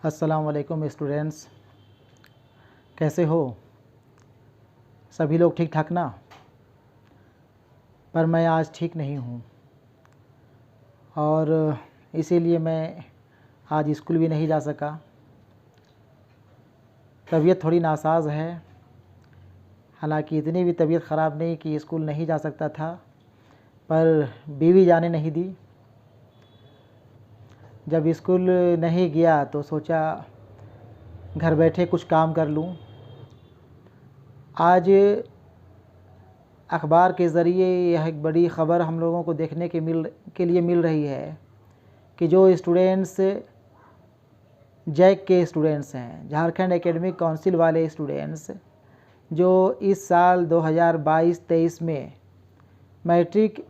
अस्सलाम वालेकुम स्टूडेंट्स, कैसे हो? सभी लोग ठीक ठाक ना? पर मैं आज ठीक नहीं हूँ और इसीलिए मैं आज स्कूल भी नहीं जा सका। तबीयत थोड़ी नासाज है, हालांकि इतनी भी तबीयत ख़राब नहीं कि स्कूल नहीं जा सकता था, पर बीवी जाने नहीं दी। जब स्कूल नहीं गया तो सोचा घर बैठे कुछ काम कर लूँ। आज अखबार के ज़रिए यह एक बड़ी ख़बर हम लोगों को देखने के लिए मिल रही है कि जो स्टूडेंट्स जैक के स्टूडेंट्स हैं, झारखंड एकेडमिक काउंसिल वाले स्टूडेंट्स, जो इस साल 2022-23 में मैट्रिक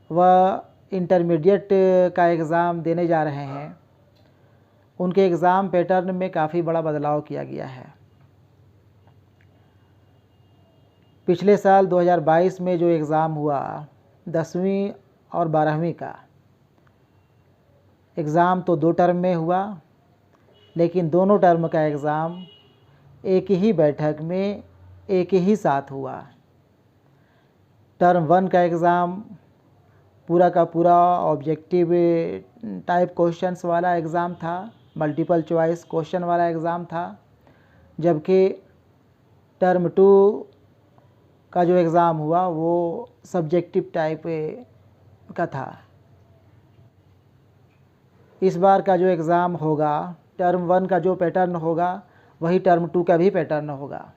व इंटरमीडिएट का एग्ज़ाम देने जा रहे हैं, उनके एग्ज़ाम पैटर्न में काफ़ी बड़ा बदलाव किया गया है। पिछले साल 2022 में जो एग्ज़ाम हुआ 10वीं और 12वीं का एग्ज़ाम तो 2 टर्म में हुआ, लेकिन दोनों टर्म का एग्ज़ाम एक ही बैठक में एक ही साथ हुआ। टर्म 1 का एग्ज़ाम पूरा का पूरा ऑब्जेक्टिव टाइप क्वेश्चंस वाला एग्ज़ाम था, मल्टीपल चॉइस क्वेश्चन वाला एग्ज़ाम था, जबकि टर्म 2 का जो एग्ज़ाम हुआ वो सब्जेक्टिव टाइप का था। इस बार का जो एग्ज़ाम होगा, टर्म 1 का जो पैटर्न होगा वही टर्म 2 का भी पैटर्न होगा।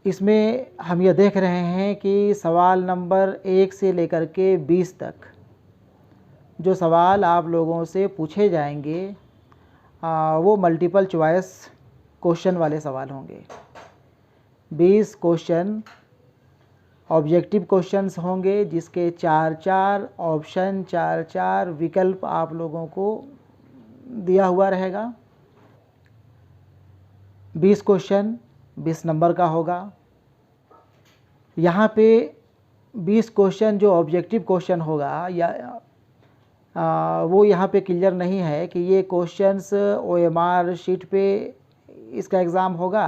इसमें हम ये देख रहे हैं कि सवाल नंबर 1 से लेकर के 20 तक जो सवाल आप लोगों से पूछे जाएंगे वो मल्टीपल चॉइस क्वेश्चन वाले सवाल होंगे। 20 क्वेश्चन ऑब्जेक्टिव क्वेश्चंस होंगे, जिसके 4-4 ऑप्शन, 4-4 विकल्प आप लोगों को दिया हुआ रहेगा। 20 क्वेश्चन 20 नंबर का होगा। यहाँ पे 20 क्वेश्चन जो ऑब्जेक्टिव क्वेश्चन होगा वो यहाँ पे क्लियर नहीं है कि ये क्वेश्चंस OMR शीट पे इसका एग्ज़ाम होगा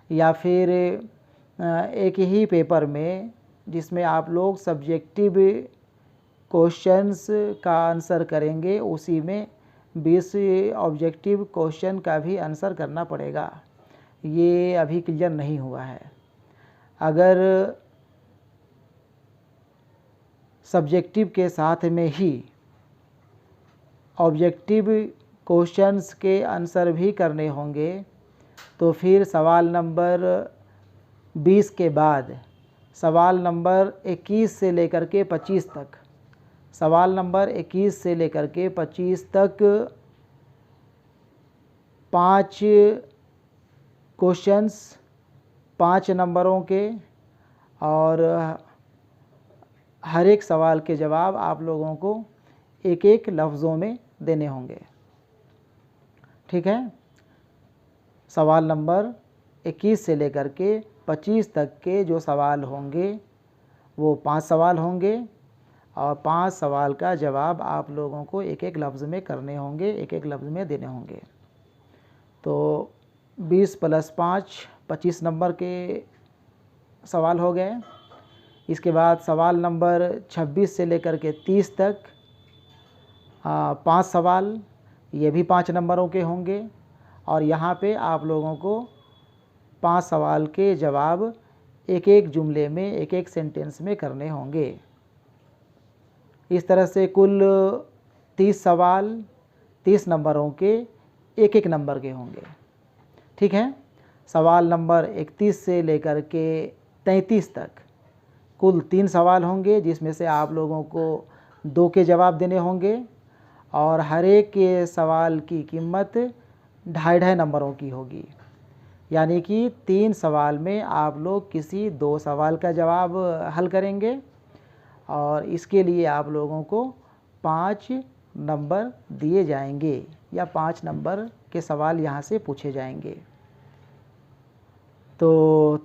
या फिर एक ही पेपर में जिसमें आप लोग सब्जेक्टिव क्वेश्चंस का आंसर करेंगे, उसी में 20 ऑब्जेक्टिव क्वेश्चन का भी आंसर करना पड़ेगा। ये अभी क्लियर नहीं हुआ है। अगर सब्जेक्टिव के साथ में ही ऑब्जेक्टिव क्वेश्चंस के आंसर भी करने होंगे तो फिर सवाल नंबर 20 के बाद सवाल नंबर 21 से लेकर के 25 तक, सवाल नंबर 21 से लेकर के 25 तक 5 क्वेश्चंस 5 नंबरों के, और हर एक सवाल के जवाब आप लोगों को एक एक लफ्ज़ों में देने होंगे। ठीक है? सवाल नंबर 21 से लेकर के 25 तक के जो सवाल होंगे वो 5 सवाल होंगे, और 5 सवाल का जवाब आप लोगों को एक एक लफ्ज़ में करने होंगे, एक एक लफ्ज़ में देने होंगे। तो 20 + 5 25 नंबर के सवाल हो गए। इसके बाद सवाल नंबर 26 से लेकर के 30 तक 5 सवाल, ये भी 5 नंबरों के होंगे, और यहाँ पे आप लोगों को 5 सवाल के जवाब एक एक जुमले में, एक एक सेंटेंस में करने होंगे। इस तरह से कुल 30 सवाल 30 नंबरों के एक एक नंबर के होंगे। ठीक है? सवाल नंबर 31 से लेकर के 33 तक कुल 3 सवाल होंगे, जिसमें से आप लोगों को 2 के जवाब देने होंगे, और हर एक के सवाल की कीमत 2.5 नंबरों की होगी। यानी कि 3 सवाल में आप लोग किसी 2 सवाल का जवाब हल करेंगे, और इसके लिए आप लोगों को 5 नंबर दिए जाएंगे, या 5 नंबर के सवाल यहाँ से पूछे जाएंगे। तो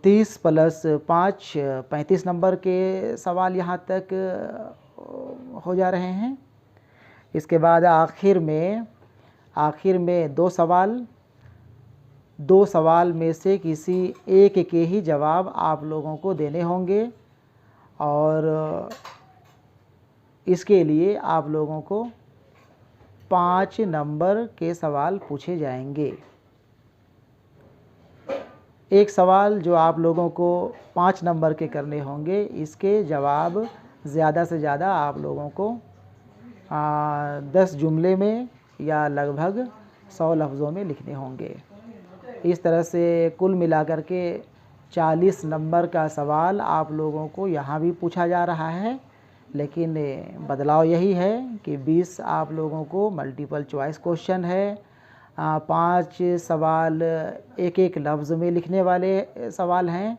30 + 5 35 नंबर के सवाल यहाँ तक हो जा रहे हैं। इसके बाद आखिर में दो सवाल में से किसी एक के ही जवाब आप लोगों को देने होंगे और इसके लिए आप लोगों को 5 नंबर के सवाल पूछे जाएंगे। एक सवाल जो आप लोगों को 5 नंबर के करने होंगे, इसके जवाब ज़्यादा से ज़्यादा आप लोगों को 10 जुमले में या लगभग 100 लफ्ज़ों में लिखने होंगे। इस तरह से कुल मिलाकर के 40 नंबर का सवाल आप लोगों को यहाँ भी पूछा जा रहा है, लेकिन बदलाव यही है कि 20 आप लोगों को मल्टीपल चॉइस क्वेश्चन है, 5 सवाल एक एक लफ्ज़ में लिखने वाले सवाल हैं।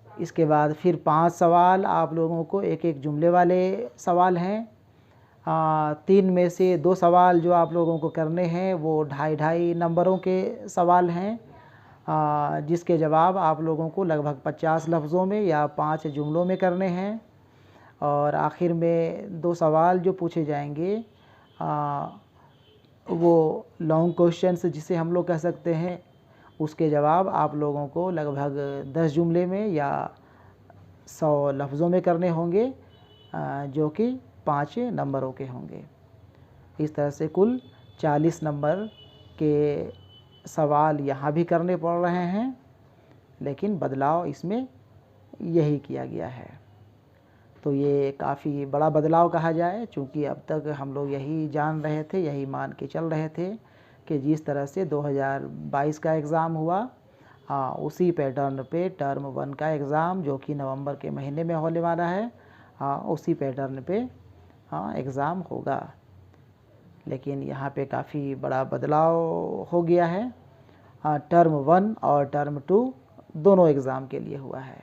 इसके बाद फिर 5 सवाल आप लोगों को एक एक जुमले वाले सवाल हैं। 3 में से 2 सवाल जो आप लोगों को करने हैं वो 2.5 नंबरों के सवाल हैं, जिसके जवाब आप लोगों को लगभग 50 लफ्ज़ों में या 5 जुमलों में करने हैं। और आखिर में 2 सवाल जो पूछे जाएंगे वो लॉन्ग क्वेश्चंस जिसे हम लोग कह सकते हैं, उसके जवाब आप लोगों को लगभग 10 जुमले में या 100 लफ्ज़ों में करने होंगे, जो कि 5 नंबरों के होंगे। इस तरह से कुल 40 नंबर के सवाल यहाँ भी करने पड़ रहे हैं, लेकिन बदलाव इसमें यही किया गया है। तो ये काफ़ी बड़ा बदलाव कहा जाए, चूँकि अब तक हम लोग यही जान रहे थे, यही मान के चल रहे थे कि जिस तरह से 2022 का एग्ज़ाम हुआ, उसी पैटर्न पे टर्म 1 का एग्ज़ाम जो कि नवंबर के महीने में होने वाला है, उसी पैटर्न पे एग्ज़ाम होगा। लेकिन यहाँ पे काफ़ी बड़ा बदलाव हो गया है। टर्म 1 और टर्म 2 दोनों एग्ज़ाम के लिए हुआ है।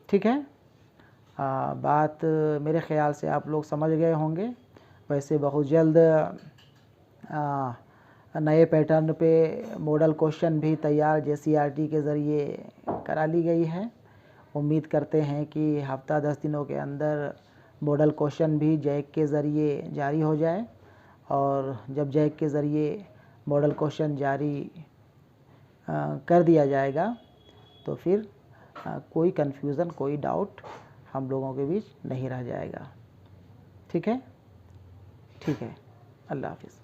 ठीक है, बात मेरे ख़्याल से आप लोग समझ गए होंगे। वैसे बहुत जल्द नए पैटर्न पे मॉडल क्वेश्चन भी तैयार JCRT के ज़रिए करा ली गई है। उम्मीद करते हैं कि हफ्ता 10 दिनों के अंदर मॉडल क्वेश्चन भी जैक के ज़रिए जारी हो जाए, और जब जैक के ज़रिए मॉडल क्वेश्चन जारी कर दिया जाएगा तो फिर कोई कन्फ्यूज़न, कोई डाउट हम लोगों के बीच नहीं रह जाएगा। ठीक है, अल्लाह हाफ़िज़।